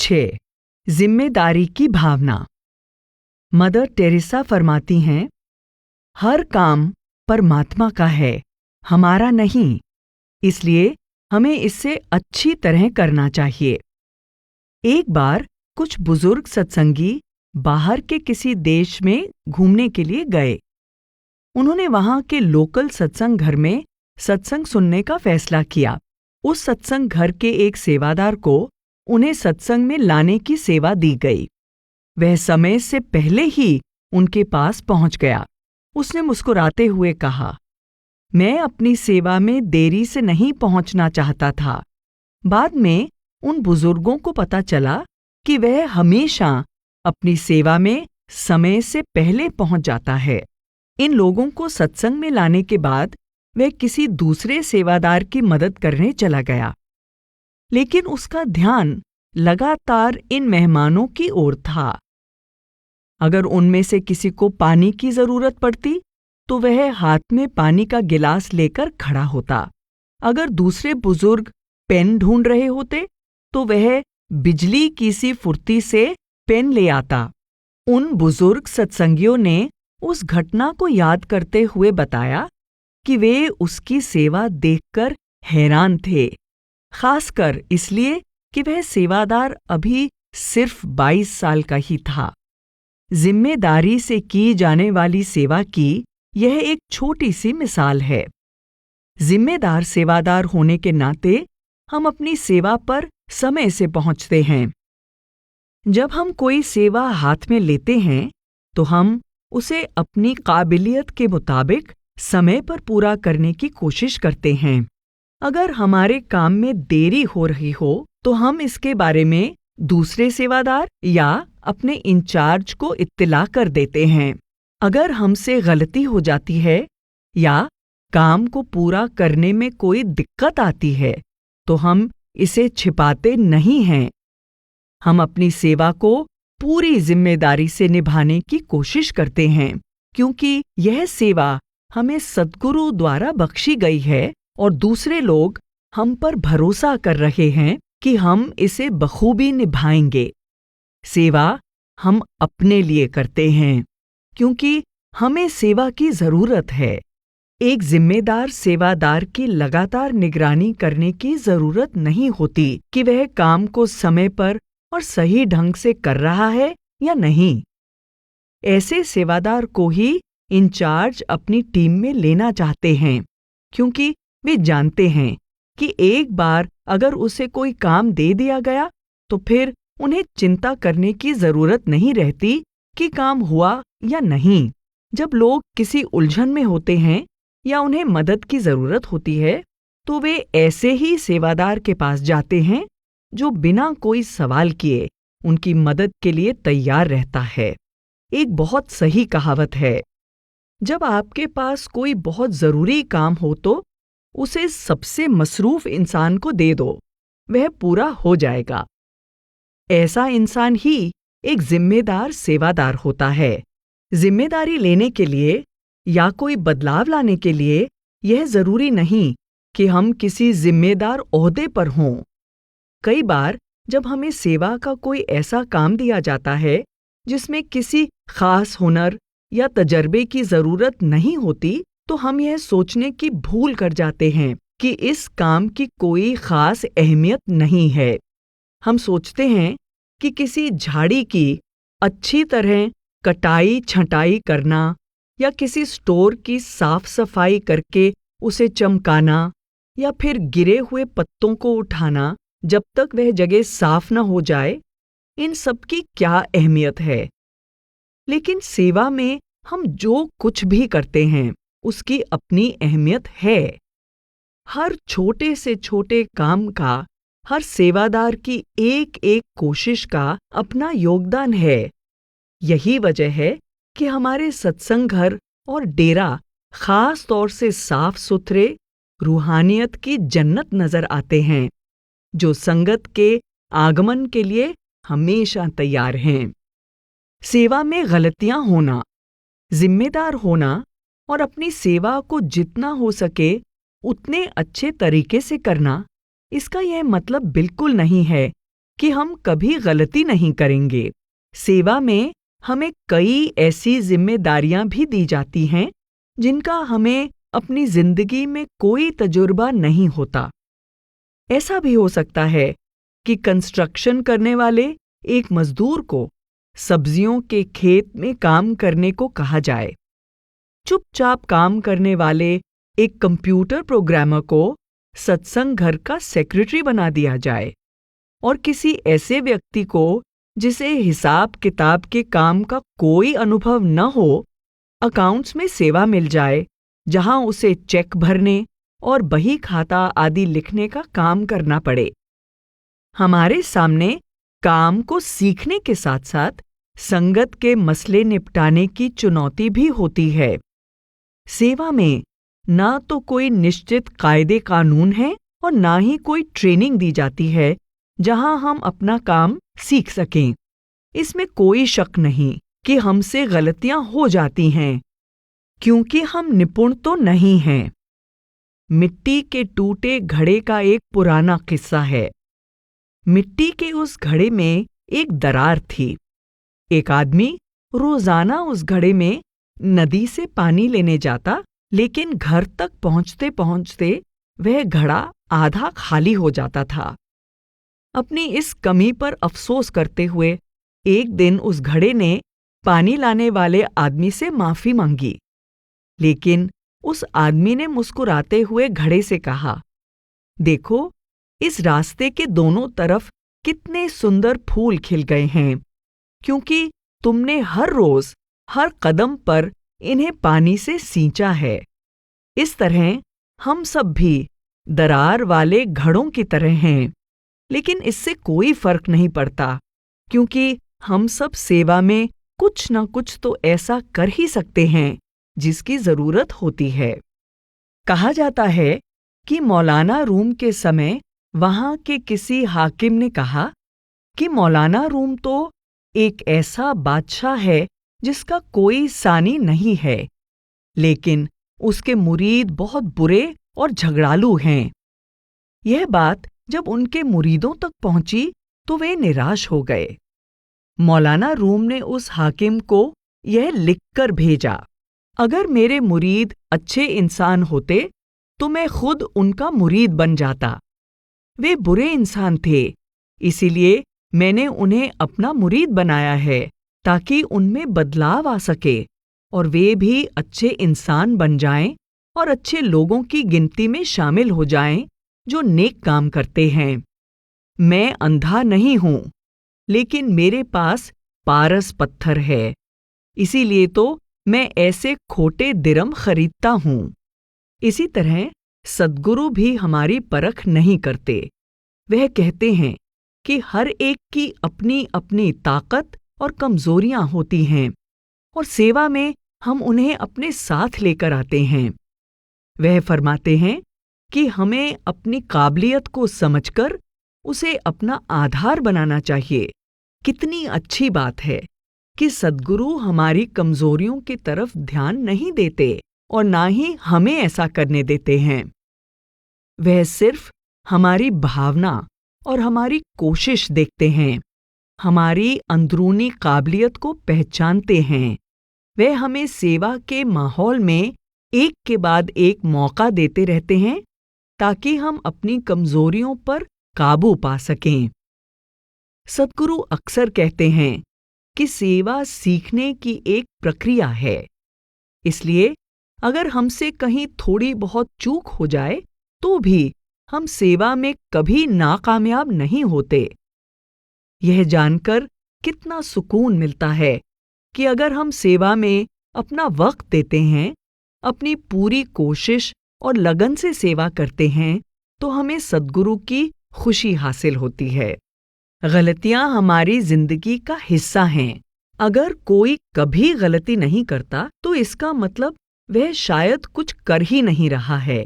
6. जिम्मेदारी की भावना। Mother Teresa फरमाती हैं, हर काम परमात्मा का है, हमारा नहीं, इसलिए हमें इसे अच्छी तरह करना चाहिए। एक बार कुछ बुजुर्ग सत्संगी बाहर के किसी देश में घूमने के लिए गए। उन्होंने वहां के लोकल सत्संग घर में सत्संग सुनने का फैसला किया। उस सत्संग घर के एक सेवादार को उन्हें सत्संग में लाने की सेवा दी गई। वह समय से पहले ही उनके पास पहुंच गया। उसने मुस्कुराते हुए कहा, मैं अपनी सेवा में देरी से नहीं पहुंचना चाहता था। बाद में उन बुजुर्गों को पता चला कि वह हमेशा अपनी सेवा में समय से पहले पहुंच जाता है। इन लोगों को सत्संग में लाने के बाद वह किसी दूसरे सेवादार की मदद करने चला गया, लेकिन उसका ध्यान लगातार इन मेहमानों की ओर था। अगर उनमें से किसी को पानी की जरूरत पड़ती तो वह हाथ में पानी का गिलास लेकर खड़ा होता। अगर दूसरे बुजुर्ग पेन ढूंढ रहे होते तो वह बिजली की सी फुर्ती से पेन ले आता। उन बुजुर्ग सत्संगियों ने उस घटना को याद करते हुए बताया कि वे उसकी सेवा देखकर हैरान थे, खासकर इसलिए कि वह सेवादार अभी सिर्फ 22 साल का ही था। जिम्मेदारी से की जाने वाली सेवा की यह एक छोटी सी मिसाल है। जिम्मेदार सेवादार होने के नाते हम अपनी सेवा पर समय से पहुंचते हैं। जब हम कोई सेवा हाथ में लेते हैं तो हम उसे अपनी काबिलियत के मुताबिक समय पर पूरा करने की कोशिश करते हैं। अगर हमारे काम में देरी हो रही हो तो हम इसके बारे में दूसरे सेवादार या अपने इंचार्ज को इत्तला कर देते हैं। अगर हमसे गलती हो जाती है या काम को पूरा करने में कोई दिक्कत आती है तो हम इसे छिपाते नहीं हैं। हम अपनी सेवा को पूरी जिम्मेदारी से निभाने की कोशिश करते हैं, क्योंकि यह सेवा हमें सद्गुरु द्वारा बख्शी गई है और दूसरे लोग हम पर भरोसा कर रहे हैं कि हम इसे बखूबी निभाएंगे। सेवा हम अपने लिए करते हैं, क्योंकि हमें सेवा की जरूरत है। एक जिम्मेदार सेवादार की लगातार निगरानी करने की जरूरत नहीं होती कि वह काम को समय पर और सही ढंग से कर रहा है या नहीं। ऐसे सेवादार को ही इंचार्ज अपनी टीम में लेना चाहते हैं, क्योंकि वे जानते हैं कि एक बार अगर उसे कोई काम दे दिया गया तो फिर उन्हें चिंता करने की जरूरत नहीं रहती कि काम हुआ या नहीं। जब लोग किसी उलझन में होते हैं या उन्हें मदद की जरूरत होती है तो वे ऐसे ही सेवादार के पास जाते हैं जो बिना कोई सवाल किए उनकी मदद के लिए तैयार रहता है। एक बहुत सही कहावत है, जब आपके पास कोई बहुत जरूरी काम हो तो उसे सबसे मसरूफ इंसान को दे दो, वह पूरा हो जाएगा। ऐसा इंसान ही एक जिम्मेदार सेवादार होता है। जिम्मेदारी लेने के लिए या कोई बदलाव लाने के लिए यह जरूरी नहीं कि हम किसी जिम्मेदार ओहदे पर हों। कई बार जब हमें सेवा का कोई ऐसा काम दिया जाता है जिसमें किसी खास हुनर या तजर्बे की जरूरत नहीं होती तो हम यह सोचने की भूल कर जाते हैं कि इस काम की कोई खास अहमियत नहीं है। हम सोचते हैं कि किसी झाड़ी की अच्छी तरह कटाई छंटाई करना या किसी स्टोर की साफ सफाई करके उसे चमकाना या फिर गिरे हुए पत्तों को उठाना जब तक वह जगह साफ न हो जाए, इन सब की क्या अहमियत है। लेकिन सेवा में हम जो कुछ भी करते हैं उसकी अपनी अहमियत है। हर छोटे से छोटे काम का, हर सेवादार की एक एक कोशिश का अपना योगदान है। यही वजह है कि हमारे सत्संग घर और डेरा खास तौर से साफ सुथरे, रूहानियत की जन्नत नजर आते हैं, जो संगत के आगमन के लिए हमेशा तैयार हैं। सेवा में गलतियां होना, जिम्मेदार होना और अपनी सेवा को जितना हो सके उतने अच्छे तरीके से करना, इसका यह मतलब बिल्कुल नहीं है कि हम कभी गलती नहीं करेंगे। सेवा में हमें कई ऐसी जिम्मेदारियां भी दी जाती हैं जिनका हमें अपनी जिंदगी में कोई तजुर्बा नहीं होता। ऐसा भी हो सकता है कि कंस्ट्रक्शन करने वाले एक मजदूर को सब्जियों के खेत में काम करने को कहा जाए। चुपचाप काम करने वाले एक कंप्यूटर प्रोग्रामर को सत्संग घर का सेक्रेटरी बना दिया जाए और किसी ऐसे व्यक्ति को जिसे हिसाब किताब के काम का कोई अनुभव न हो, अकाउंट्स में सेवा मिल जाए जहां उसे चेक भरने और बही खाता आदि लिखने का काम करना पड़े। हमारे सामने काम को सीखने के साथ साथ संगत के मसले निपटाने की चुनौती भी होती है। सेवा में ना तो कोई निश्चित कायदे कानून है और ना ही कोई ट्रेनिंग दी जाती है जहां हम अपना काम सीख सकें। इसमें कोई शक नहीं कि हमसे गलतियां हो जाती हैं, क्योंकि हम निपुण तो नहीं हैं। मिट्टी के टूटे घड़े का एक पुराना किस्सा है। मिट्टी के उस घड़े में एक दरार थी। एक आदमी रोजाना उस घड़े में नदी से पानी लेने जाता, लेकिन घर तक पहुंचते पहुंचते वह घड़ा आधा खाली हो जाता था। अपनी इस कमी पर अफसोस करते हुए एक दिन उस घड़े ने पानी लाने वाले आदमी से माफी मांगी, लेकिन उस आदमी ने मुस्कुराते हुए घड़े से कहा, देखो, इस रास्ते के दोनों तरफ कितने सुंदर फूल खिल गए हैं, क्योंकि तुमने हर रोज हर कदम पर इन्हें पानी से सींचा है। इस तरह हम सब भी दरार वाले घड़ों की तरह हैं, लेकिन इससे कोई फर्क नहीं पड़ता, क्योंकि हम सब सेवा में कुछ न कुछ तो ऐसा कर ही सकते हैं जिसकी जरूरत होती है। कहा जाता है कि मौलाना रूम के समय वहां के किसी हाकिम ने कहा कि मौलाना रूम तो एक ऐसा बादशाह है जिसका कोई सानी नहीं है, लेकिन उसके मुरीद बहुत बुरे और झगड़ालू हैं। यह बात जब उनके मुरीदों तक पहुंची तो वे निराश हो गए। मौलाना रूम ने उस हाकिम को यह लिखकर भेजा, अगर मेरे मुरीद अच्छे इंसान होते तो मैं खुद उनका मुरीद बन जाता। वे बुरे इंसान थे, इसीलिए मैंने उन्हें अपना मुरीद बनाया है ताकि उनमें बदलाव आ सके और वे भी अच्छे इंसान बन जाएं और अच्छे लोगों की गिनती में शामिल हो जाएं जो नेक काम करते हैं। मैं अंधा नहीं हूं, लेकिन मेरे पास पारस पत्थर है, इसीलिए तो मैं ऐसे खोटे दिरम खरीदता हूं। इसी तरह सद्गुरु भी हमारी परख नहीं करते। वह कहते हैं कि हर एक की अपनी अपनी ताकत और कमजोरियां होती हैं और सेवा में हम उन्हें अपने साथ लेकर आते हैं। वह फरमाते हैं कि हमें अपनी काबिलियत को समझकर उसे अपना आधार बनाना चाहिए। कितनी अच्छी बात है कि सद्गुरु हमारी कमजोरियों की तरफ ध्यान नहीं देते और ना ही हमें ऐसा करने देते हैं। वह सिर्फ हमारी भावना और हमारी कोशिश देखते हैं, हमारी अंदरूनी काबिलियत को पहचानते हैं। वह हमें सेवा के माहौल में एक के बाद एक मौका देते रहते हैं ताकि हम अपनी कमजोरियों पर काबू पा सकें। सद्गुरु अक्सर कहते हैं कि सेवा सीखने की एक प्रक्रिया है, इसलिए अगर हमसे कहीं थोड़ी बहुत चूक हो जाए तो भी हम सेवा में कभी नाकामयाब नहीं होते। यह जानकर कितना सुकून मिलता है कि अगर हम सेवा में अपना वक्त देते हैं, अपनी पूरी कोशिश और लगन से सेवा करते हैं, तो हमें सद्गुरु की खुशी हासिल होती है। गलतियां हमारी जिंदगी का हिस्सा हैं। अगर कोई कभी गलती नहीं करता तो इसका मतलब वह शायद कुछ कर ही नहीं रहा है।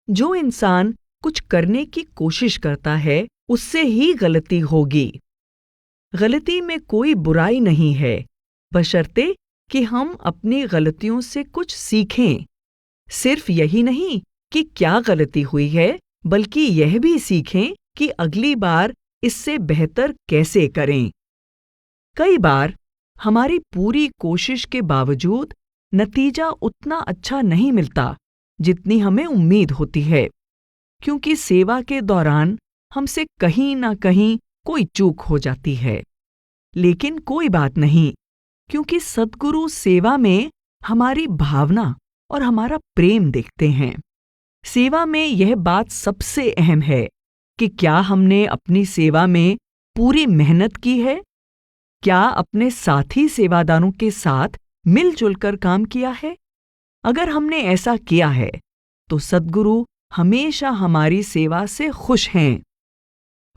जो इंसान कुछ करने की कोशिश करता है उससे ही गलती होगी। गलती में कोई बुराई नहीं है, बशर्ते कि हम अपनी गलतियों से कुछ सीखें। सिर्फ यही नहीं कि क्या गलती हुई है, बल्कि यह भी सीखें कि अगली बार इससे बेहतर कैसे करें। कई बार हमारी पूरी कोशिश के बावजूद नतीजा उतना अच्छा नहीं मिलता जितनी हमें उम्मीद होती है, क्योंकि सेवा के दौरान हमसे कहीं ना कहीं कोई चूक हो जाती है। लेकिन कोई बात नहीं, क्योंकि सद्गुरु सेवा में हमारी भावना और हमारा प्रेम देखते हैं। सेवा में यह बात सबसे अहम है कि क्या हमने अपनी सेवा में पूरी मेहनत की है, क्या अपने साथी सेवादारों के साथ मिलजुल कर काम किया है। अगर हमने ऐसा किया है तो सद्गुरु हमेशा हमारी सेवा से खुश हैं।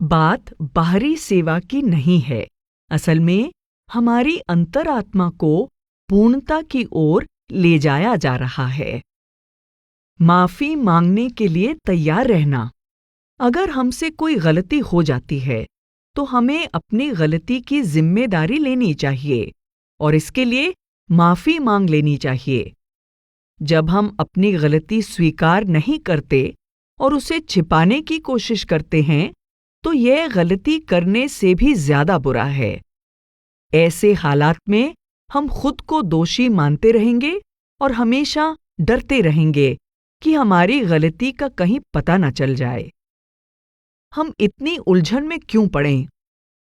बात बाहरी सेवा की नहीं है, असल में हमारी अंतरात्मा को पूर्णता की ओर ले जाया जा रहा है। माफी मांगने के लिए तैयार रहना। अगर हमसे कोई गलती हो जाती है तो हमें अपनी गलती की जिम्मेदारी लेनी चाहिए और इसके लिए माफी मांग लेनी चाहिए। जब हम अपनी गलती स्वीकार नहीं करते और उसे छिपाने की कोशिश करते हैं तो यह गलती करने से भी ज्यादा बुरा है। ऐसे हालात में हम खुद को दोषी मानते रहेंगे और हमेशा डरते रहेंगे कि हमारी गलती का कहीं पता न चल जाए। हम इतनी उलझन में क्यों पड़ें?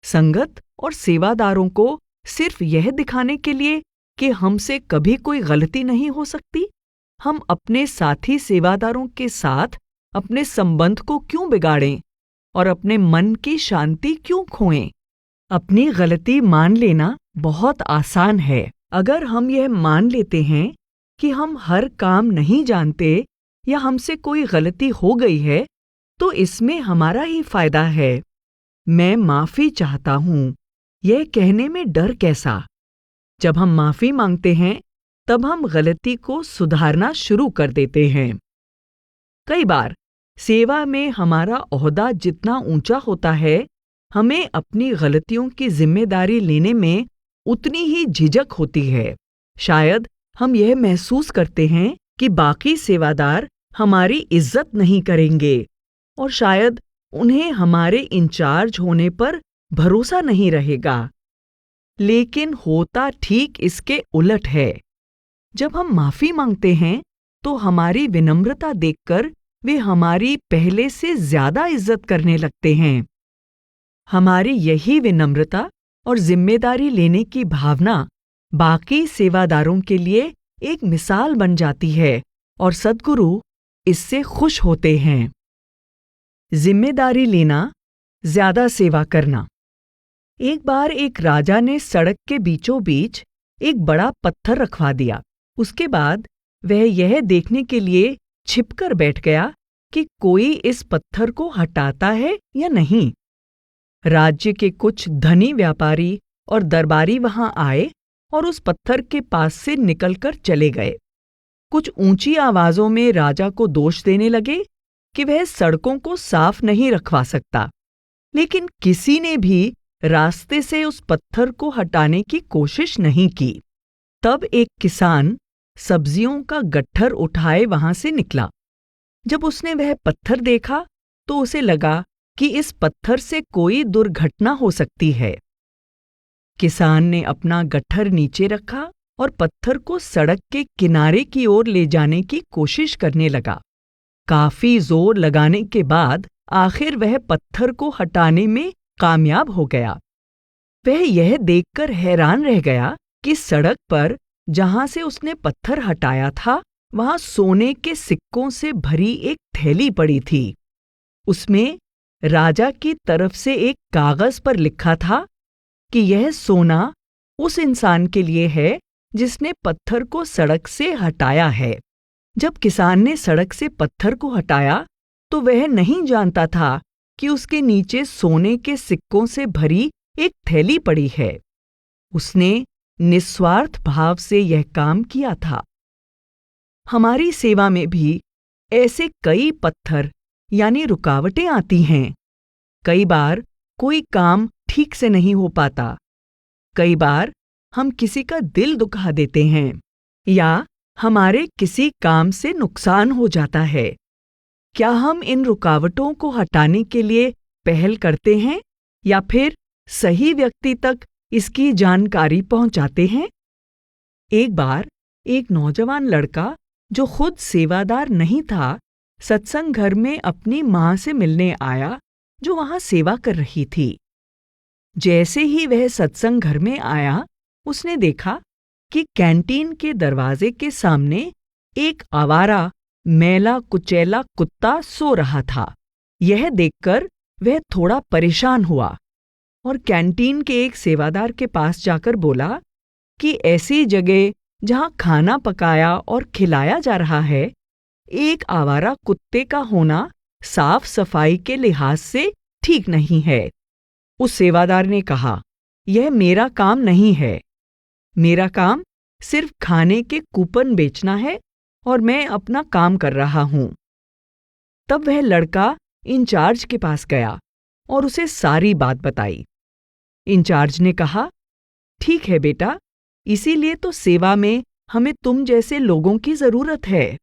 संगत और सेवादारों को सिर्फ यह दिखाने के लिए कि हमसे कभी कोई गलती नहीं हो सकती, हम अपने साथी सेवादारों के साथ अपने संबंध को क्यों बिगाड़ें और अपने मन की शांति क्यों खोएं? अपनी गलती मान लेना बहुत आसान है। अगर हम यह मान लेते हैं कि हम हर काम नहीं जानते या हमसे कोई गलती हो गई है, तो इसमें हमारा ही फायदा है। मैं माफी चाहता हूँ, यह कहने में डर कैसा? जब हम माफी मांगते हैं तब हम गलती को सुधारना शुरू कर देते हैं। कई बार सेवा में हमारा ओहदा जितना ऊंचा होता है, हमें अपनी गलतियों की जिम्मेदारी लेने में उतनी ही झिझक होती है। शायद हम यह महसूस करते हैं कि बाकी सेवादार हमारी इज्जत नहीं करेंगे और शायद उन्हें हमारे इंचार्ज होने पर भरोसा नहीं रहेगा। लेकिन होता ठीक इसके उलट है। जब हम माफी मांगते हैं तो हमारी विनम्रता देखकर वे हमारी पहले से ज्यादा इज्जत करने लगते हैं। हमारी यही विनम्रता और जिम्मेदारी लेने की भावना बाकी सेवादारों के लिए एक मिसाल बन जाती है और सद्गुरु इससे खुश होते हैं। जिम्मेदारी लेना, ज्यादा सेवा करना। एक बार एक राजा ने सड़क के बीचों बीच एक बड़ा पत्थर रखवा दिया। उसके बाद वह यह देखने के लिए छिपकर बैठ गया कि कोई इस पत्थर को हटाता है या नहीं। राज्य के कुछ धनी व्यापारी और दरबारी वहां आए और उस पत्थर के पास से निकलकर चले गए। कुछ ऊंची आवाजों में राजा को दोष देने लगे कि वह सड़कों को साफ नहीं रखवा सकता, लेकिन किसी ने भी रास्ते से उस पत्थर को हटाने की कोशिश नहीं की। तब एक किसान सब्जियों का गट्ठर उठाए वहां से निकला। जब उसने वह पत्थर देखा तो उसे लगा कि इस पत्थर से कोई दुर्घटना हो सकती है। किसान ने अपना गट्ठर नीचे रखा और पत्थर को सड़क के किनारे की ओर ले जाने की कोशिश करने लगा। काफी जोर लगाने के बाद आखिर वह पत्थर को हटाने में कामयाब हो गया। वह यह देखकर हैरान रह गया कि सड़क पर जहां से उसने पत्थर हटाया था, वहां सोने के सिक्कों से भरी एक थैली पड़ी थी। उसमें राजा की तरफ से एक कागज पर लिखा था कि यह सोना उस इंसान के लिए है जिसने पत्थर को सड़क से हटाया है। जब किसान ने सड़क से पत्थर को हटाया तो वह नहीं जानता था कि उसके नीचे सोने के सिक्कों से भरी एक थैली पड़ी है। उसने निस्वार्थ भाव से यह काम किया था। हमारी सेवा में भी ऐसे कई पत्थर यानी रुकावटें आती हैं। कई बार कोई काम ठीक से नहीं हो पाता। कई बार हम किसी का दिल दुखा देते हैं या हमारे किसी काम से नुकसान हो जाता है। क्या हम इन रुकावटों को हटाने के लिए पहल करते हैं या फिर सही व्यक्ति तक इसकी जानकारी पहुंचाते हैं? एक बार एक नौजवान लड़का जो खुद सेवादार नहीं था, सत्संग घर में अपनी मां से मिलने आया जो वहां सेवा कर रही थी। जैसे ही वह सत्संग घर में आया, उसने देखा कि कैंटीन के दरवाजे के सामने एक आवारा मैला कुचैला कुत्ता सो रहा था। यह देखकर वह थोड़ा परेशान हुआ और कैंटीन के एक सेवादार के पास जाकर बोला कि ऐसी जगह जहां खाना पकाया और खिलाया जा रहा है, एक आवारा कुत्ते का होना साफ सफाई के लिहाज से ठीक नहीं है। उस सेवादार ने कहा, यह मेरा काम नहीं है। मेरा काम सिर्फ खाने के कूपन बेचना है और मैं अपना काम कर रहा हूं। तब वह लड़का इंचार्ज के पास गया और उसे सारी बात बताई। इंचार्ज ने कहा, ठीक है बेटा, इसीलिए तो सेवा में हमें तुम जैसे लोगों की जरूरत है।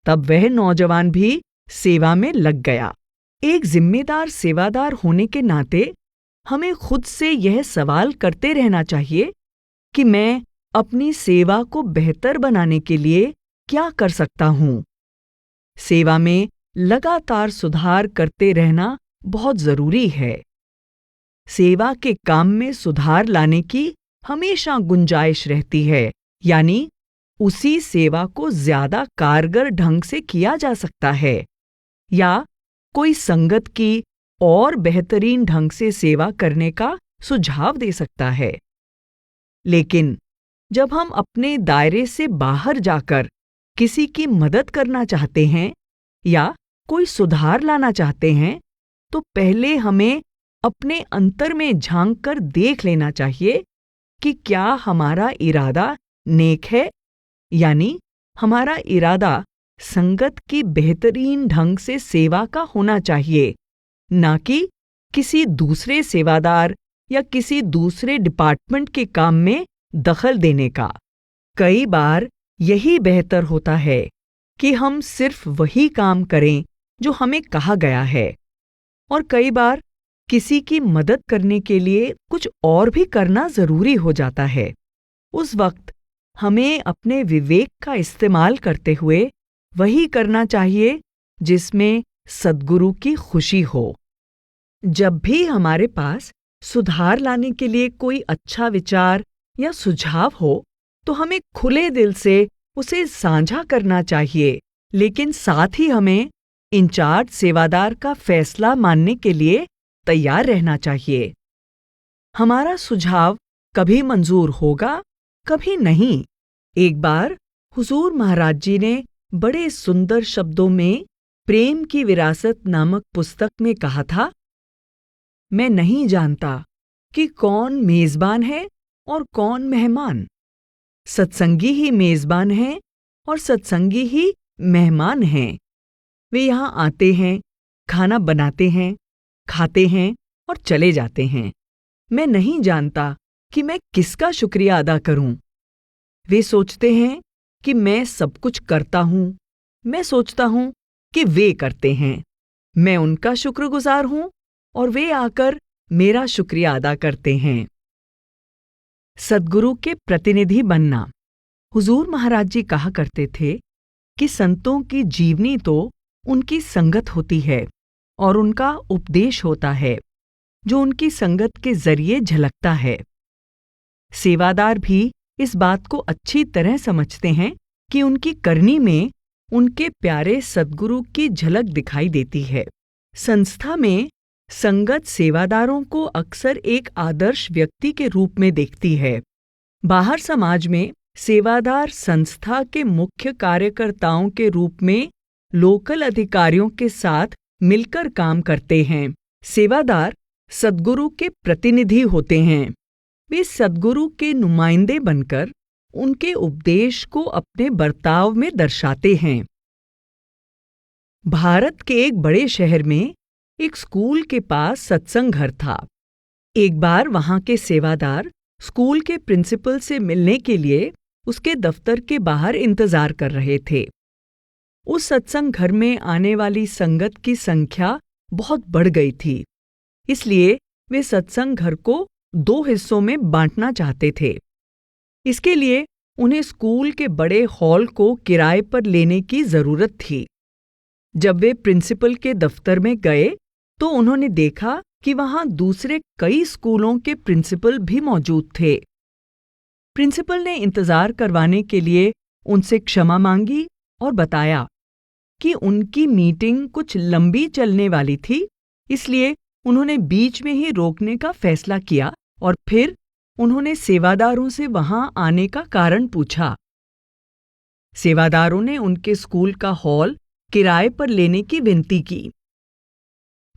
तब वह नौजवान भी सेवा में लग गया। एक जिम्मेदार सेवादार होने के नाते हमें खुद से यह सवाल करते रहना चाहिए कि मैं अपनी सेवा को बेहतर बनाने के लिए क्या कर सकता हूं। सेवा में लगातार सुधार करते रहना बहुत जरूरी है। सेवा के काम में सुधार लाने की हमेशा गुंजाइश रहती है, यानी उसी सेवा को ज्यादा कारगर ढंग से किया जा सकता है या कोई संगत की और बेहतरीन ढंग से सेवा करने का सुझाव दे सकता है। लेकिन जब हम अपने दायरे से बाहर जाकर किसी की मदद करना चाहते हैं या कोई सुधार लाना चाहते हैं, तो पहले हमें अपने अंतर में झांक कर देख लेना चाहिए कि क्या हमारा इरादा नेक है, यानी हमारा इरादा संगत की बेहतरीन ढंग से सेवा का होना चाहिए, ना कि किसी दूसरे सेवादार या किसी दूसरे डिपार्टमेंट के काम में दखल देने का। कई बार यही बेहतर होता है कि हम सिर्फ वही काम करें जो हमें कहा गया है, और कई बार किसी की मदद करने के लिए कुछ और भी करना जरूरी हो जाता है। उस वक्त हमें अपने विवेक का इस्तेमाल करते हुए वही करना चाहिए जिसमें सद्गुरु की खुशी हो। जब भी हमारे पास सुधार लाने के लिए कोई अच्छा विचार या सुझाव हो, तो हमें खुले दिल से उसे साझा करना चाहिए, लेकिन साथ ही हमें इंचार्ज सेवादार का फैसला मानने के लिए तैयार रहना चाहिए। हमारा सुझाव कभी मंजूर होगा, कभी नहीं। एक बार हुजूर महाराज जी ने बड़े सुंदर शब्दों में प्रेम की विरासत नामक पुस्तक में कहा था, मैं नहीं जानता कि कौन मेजबान है और कौन मेहमान। सत्संगी ही मेजबान हैं और सत्संगी ही मेहमान हैं। वे यहाँ आते हैं, खाना बनाते हैं, खाते हैं और चले जाते हैं। मैं नहीं जानता कि मैं किसका शुक्रिया अदा करूं। वे सोचते हैं कि मैं सब कुछ करता हूं, मैं सोचता हूं कि वे करते हैं। मैं उनका शुक्रगुजार हूं और वे आकर मेरा शुक्रिया अदा करते हैं। सद्गुरु के प्रतिनिधि बनना। हुजूर महाराज जी कहा करते थे कि संतों की जीवनी तो उनकी संगत होती है और उनका उपदेश होता है, जो उनकी संगत के जरिए झलकता है। सेवादार भी इस बात को अच्छी तरह समझते हैं कि उनकी करनी में उनके प्यारे सद्गुरु की झलक दिखाई देती है। संस्था में संगत सेवादारों को अक्सर एक आदर्श व्यक्ति के रूप में देखती है। बाहर समाज में सेवादार संस्था के मुख्य कार्यकर्ताओं के रूप में लोकल अधिकारियों के साथ मिलकर काम करते हैं। सेवादार सद्गुरु के प्रतिनिधि होते हैं। वे सद्गुरु के नुमाइंदे बनकर उनके उपदेश को अपने बर्ताव में दर्शाते हैं। भारत के एक बड़े शहर में एक स्कूल के पास सत्संग घर था। एक बार वहां के सेवादार स्कूल के प्रिंसिपल से मिलने के लिए उसके दफ्तर के बाहर इंतजार कर रहे थे। उस सत्संग घर में आने वाली संगत की संख्या बहुत बढ़ गई थी, इसलिए वे सत्संग घर को 2 हिस्सों में बांटना चाहते थे। इसके लिए उन्हें स्कूल के बड़े हॉल को किराए पर लेने की जरूरत थी। जब वे प्रिंसिपल के दफ्तर में गए तो उन्होंने देखा कि वहां दूसरे कई स्कूलों के प्रिंसिपल भी मौजूद थे। प्रिंसिपल ने इंतजार करवाने के लिए उनसे क्षमा मांगी और बताया कि उनकी मीटिंग कुछ लंबी चलने वाली थी, इसलिए उन्होंने बीच में ही रोकने का फैसला किया और फिर उन्होंने सेवादारों से वहां आने का कारण पूछा। सेवादारों ने उनके स्कूल का हॉल किराए पर लेने की विनती की।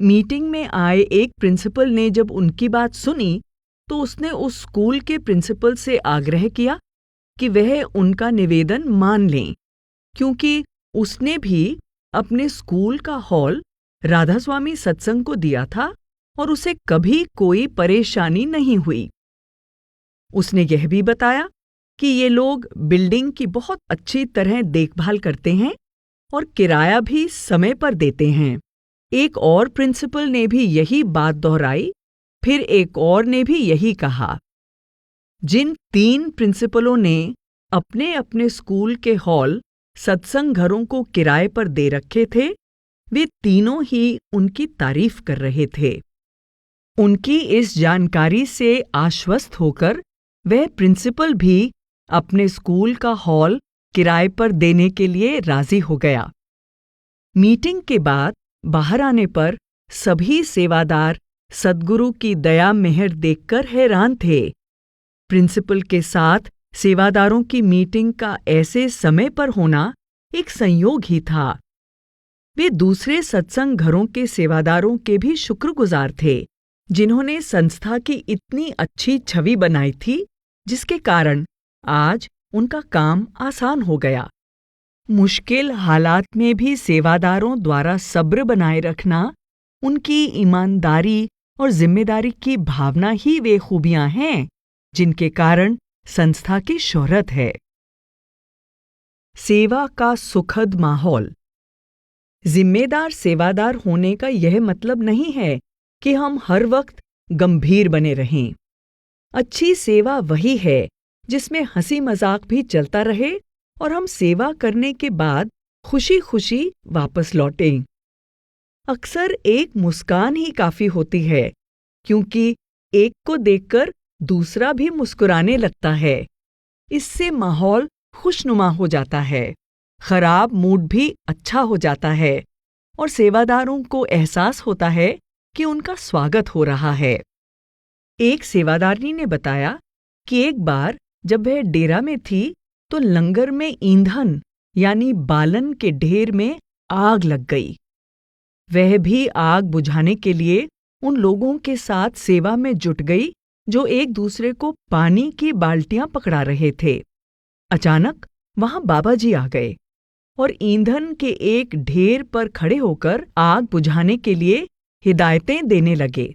मीटिंग में आए एक प्रिंसिपल ने जब उनकी बात सुनी तो उसने उस स्कूल के प्रिंसिपल से आग्रह किया कि वह उनका निवेदन मान लें, क्योंकि उसने भी अपने स्कूल का हॉल राधास्वामी सत्संग को दिया था और उसे कभी कोई परेशानी नहीं हुई। उसने यह भी बताया कि ये लोग बिल्डिंग की बहुत अच्छी तरह देखभाल करते हैं और किराया भी समय पर देते हैं। एक और प्रिंसिपल ने भी यही बात दोहराई, फिर एक और ने भी यही कहा। जिन 3 प्रिंसिपलों ने अपने अपने स्कूल के हॉल सत्संग घरों को किराए पर दे रखे थे, वे तीनों ही उनकी तारीफ कर रहे थे। उनकी इस जानकारी से आश्वस्त होकर वह प्रिंसिपल भी अपने स्कूल का हॉल किराए पर देने के लिए राजी हो गया। मीटिंग के बाद बाहर आने पर सभी सेवादार सद्गुरु की दया मेहर देखकर हैरान थे। प्रिंसिपल के साथ सेवादारों की मीटिंग का ऐसे समय पर होना एक संयोग ही था। वे दूसरे सत्संग घरों के सेवादारों के भी शुक्रगुजार थे, जिन्होंने संस्था की इतनी अच्छी छवि बनाई थी, जिसके कारण आज उनका काम आसान हो गया। मुश्किल हालात में भी सेवादारों द्वारा सब्र बनाए रखना, उनकी ईमानदारी और जिम्मेदारी की भावना ही वे खूबियां हैं जिनके कारण संस्था की शोहरत है। सेवा का सुखद माहौल। जिम्मेदार सेवादार होने का यह मतलब नहीं है कि हम हर वक्त गंभीर बने रहें। अच्छी सेवा वही है जिसमें हंसी मजाक भी चलता रहे और हम सेवा करने के बाद खुशी खुशी वापस लौटें। अक्सर एक मुस्कान ही काफी होती है, क्योंकि एक को देखकर दूसरा भी मुस्कुराने लगता है। इससे माहौल खुशनुमा हो जाता है, खराब मूड भी अच्छा हो जाता है और सेवादारों को एहसास होता है कि उनका स्वागत हो रहा है। एक सेवादारनी ने बताया कि एक बार जब वह डेरा में थी तो लंगर में ईंधन यानी बालन के ढेर में आग लग गई। वह भी आग बुझाने के लिए उन लोगों के साथ सेवा में जुट गई जो एक दूसरे को पानी की बाल्टियां पकड़ा रहे थे। अचानक वहां बाबा जी आ गए और ईंधन के एक ढेर पर खड़े होकर आग बुझाने के लिए हिदायतें देने लगे।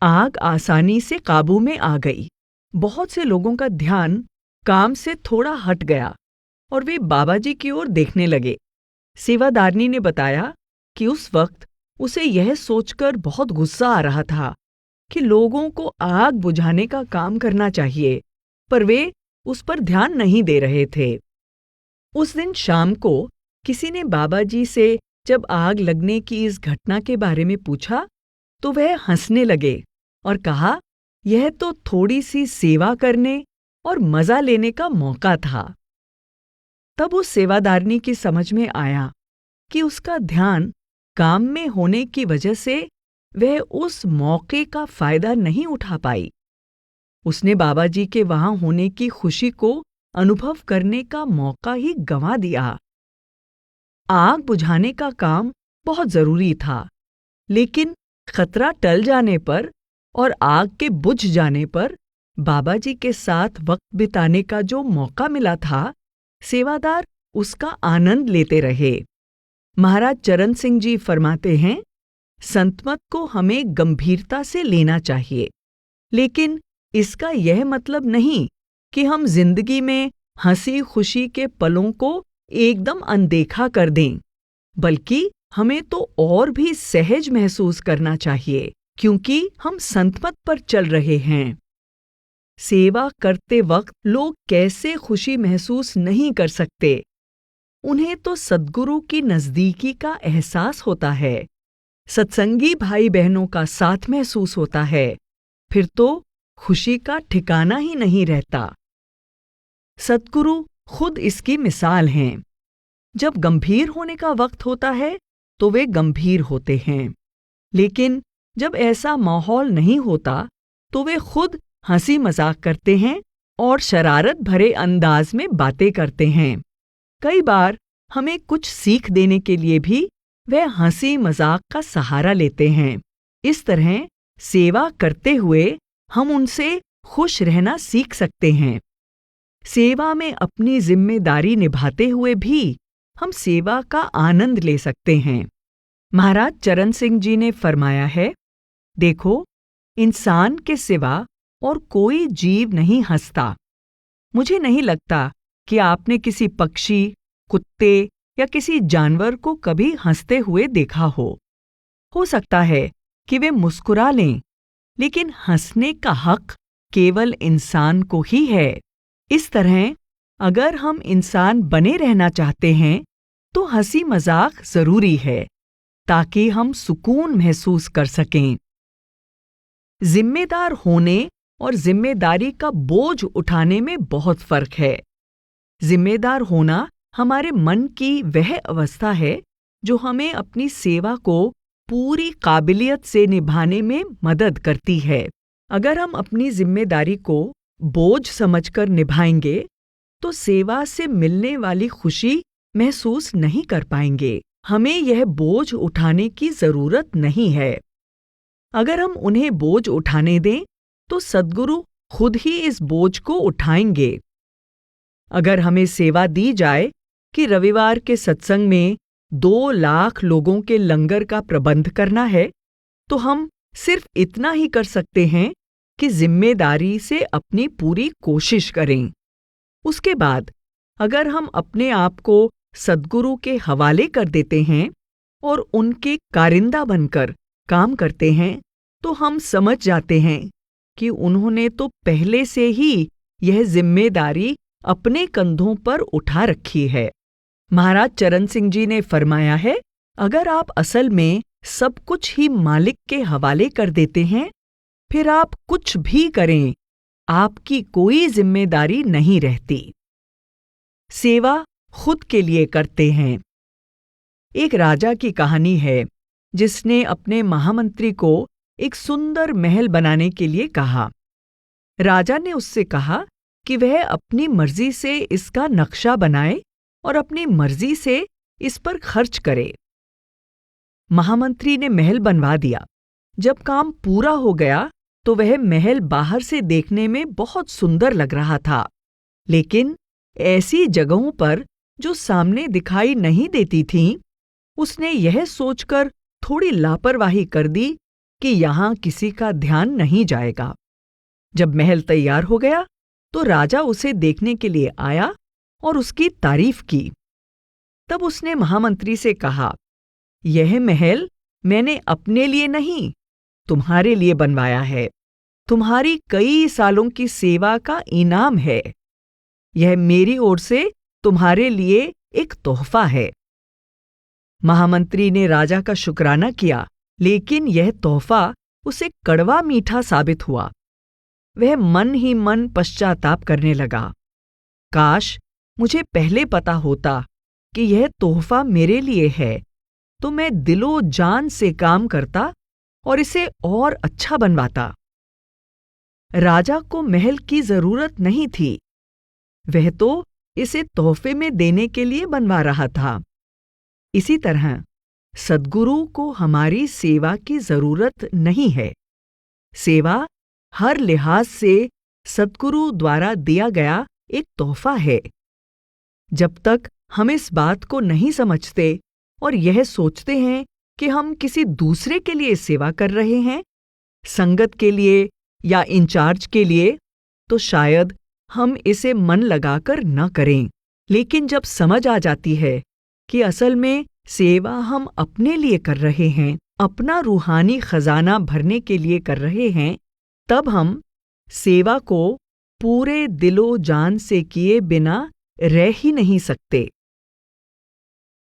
आग आसानी से काबू में आ गई। बहुत से लोगों का ध्यान काम से थोड़ा हट गया और वे बाबा जी की ओर देखने लगे। सेवादारनी ने बताया कि उस वक्त उसे यह सोचकर बहुत गुस्सा आ रहा था कि लोगों को आग बुझाने का काम करना चाहिए, पर वे उस पर ध्यान नहीं दे रहे थे। उस दिन शाम को किसी ने बाबा जी से जब आग लगने की इस घटना के बारे में पूछा तो वह हंसने लगे और कहा, यह तो थोड़ी सी सेवा करने और मजा लेने का मौका था। तब उस सेवादारनी की समझ में आया कि उसका ध्यान काम में होने की वजह से वह उस मौके का फायदा नहीं उठा पाई। उसने बाबा जी के वहां होने की खुशी को अनुभव करने का मौका ही गंवा दिया। आग बुझाने का काम बहुत जरूरी था, लेकिन खतरा टल जाने पर और आग के बुझ जाने पर बाबा जी के साथ वक्त बिताने का जो मौका मिला था, सेवादार उसका आनंद लेते रहे। महाराज चरण सिंह जी फरमाते हैं, संतमत को हमें गंभीरता से लेना चाहिए, लेकिन इसका यह मतलब नहीं कि हम जिंदगी में हंसी खुशी के पलों को एकदम अनदेखा कर दें, बल्कि हमें तो और भी सहज महसूस करना चाहिए, क्योंकि हम संतमत पर चल रहे हैं। सेवा करते वक्त लोग कैसे खुशी महसूस नहीं कर सकते। उन्हें तो सद्गुरु की नज़दीकी का एहसास होता है, सत्संगी भाई बहनों का साथ महसूस होता है, फिर तो खुशी का ठिकाना ही नहीं रहता। सद्गुरु खुद इसकी मिसाल हैं। जब गंभीर होने का वक्त होता है तो वे गंभीर होते हैं, लेकिन जब ऐसा माहौल नहीं होता तो वे खुद हंसी मजाक करते हैं और शरारत भरे अंदाज में बातें करते हैं। कई बार हमें कुछ सीख देने के लिए भी वे हंसी मजाक का सहारा लेते हैं। इस तरह सेवा करते हुए हम उनसे खुश रहना सीख सकते हैं। सेवा में अपनी जिम्मेदारी निभाते हुए भी हम सेवा का आनंद ले सकते हैं। महाराज चरण सिंह जी ने फरमाया है, देखो, इंसान के सिवा और कोई जीव नहीं हंसता। मुझे नहीं लगता कि आपने किसी पक्षी, कुत्ते या किसी जानवर को कभी हंसते हुए देखा हो सकता है कि वे मुस्कुरा लें, लेकिन हंसने का हक केवल इंसान को ही है। इस तरह अगर हम इंसान बने रहना चाहते हैं तो हंसी मजाक जरूरी है, ताकि हम सुकून महसूस कर सकें। जिम्मेदार होने और जिम्मेदारी का बोझ उठाने में बहुत फर्क है। जिम्मेदार होना हमारे मन की वह अवस्था है जो हमें अपनी सेवा को पूरी काबिलियत से निभाने में मदद करती है। अगर हम अपनी जिम्मेदारी को बोझ समझकर निभाएंगे तो सेवा से मिलने वाली खुशी महसूस नहीं कर पाएंगे। हमें यह बोझ उठाने की जरूरत नहीं है। अगर हम उन्हें बोझ उठाने दें तो सद्गुरु खुद ही इस बोझ को उठाएंगे। अगर हमें सेवा दी जाए कि रविवार के सत्संग में 2 लाख लोगों के लंगर का प्रबंध करना है, तो हम सिर्फ इतना ही कर सकते हैं कि जिम्मेदारी से अपनी पूरी कोशिश करें। उसके बाद अगर हम अपने आप को सद्गुरु के हवाले कर देते हैं और उनके कारिंदा बनकर काम करते हैं, तो हम समझ जाते हैं कि उन्होंने तो पहले से ही यह जिम्मेदारी अपने कंधों पर उठा रखी है। महाराज चरण सिंह जी ने फरमाया है, अगर आप असल में सब कुछ ही मालिक के हवाले कर देते हैं, फिर आप कुछ भी करें, आपकी कोई जिम्मेदारी नहीं रहती। सेवा खुद के लिए करते हैं। एक राजा की कहानी है जिसने अपने महामंत्री को एक सुंदर महल बनाने के लिए कहा। राजा ने उससे कहा कि वह अपनी मर्जी से इसका नक्शा बनाए और अपनी मर्जी से इस पर खर्च करे। महामंत्री ने महल बनवा दिया। जब काम पूरा हो गया तो वह महल बाहर से देखने में बहुत सुंदर लग रहा था, लेकिन ऐसी जगहों पर जो सामने दिखाई नहीं देती थीं, उसने यह सोचकर थोड़ी लापरवाही कर दी कि यहाँ किसी का ध्यान नहीं जाएगा। जब महल तैयार हो गया तो राजा उसे देखने के लिए आया और उसकी तारीफ की। तब उसने महामंत्री से कहा, यह महल मैंने अपने लिए नहीं, तुम्हारे लिए बनवाया है। तुम्हारी कई सालों की सेवा का इनाम है। यह मेरी ओर से तुम्हारे लिए एक तोहफा है। महामंत्री ने राजा का शुक्राना किया, लेकिन यह तोहफा उसे कड़वा मीठा साबित हुआ। वह मन ही मन पश्चाताप करने लगा। काश मुझे पहले पता होता कि यह तोहफा मेरे लिए है, तो मैं दिलो जान से काम करता और इसे और अच्छा बनवाता। राजा को महल की जरूरत नहीं थी, वह तो इसे तोहफे में देने के लिए बनवा रहा था। इसी तरह सद्गुरु को हमारी सेवा की जरूरत नहीं है। सेवा हर लिहाज से सद्गुरु द्वारा दिया गया एक तोहफा है। जब तक हम इस बात को नहीं समझते और यह सोचते हैं कि हम किसी दूसरे के लिए सेवा कर रहे हैं, संगत के लिए या इंचार्ज के लिए, तो शायद हम इसे मन लगाकर न करें। लेकिन जब समझ आ जाती है कि असल में सेवा हम अपने लिए कर रहे हैं अपना रूहानी खजाना भरने के लिए कर रहे हैं, तब हम सेवा को पूरे दिलो जान से किए बिना रह ही नहीं सकते।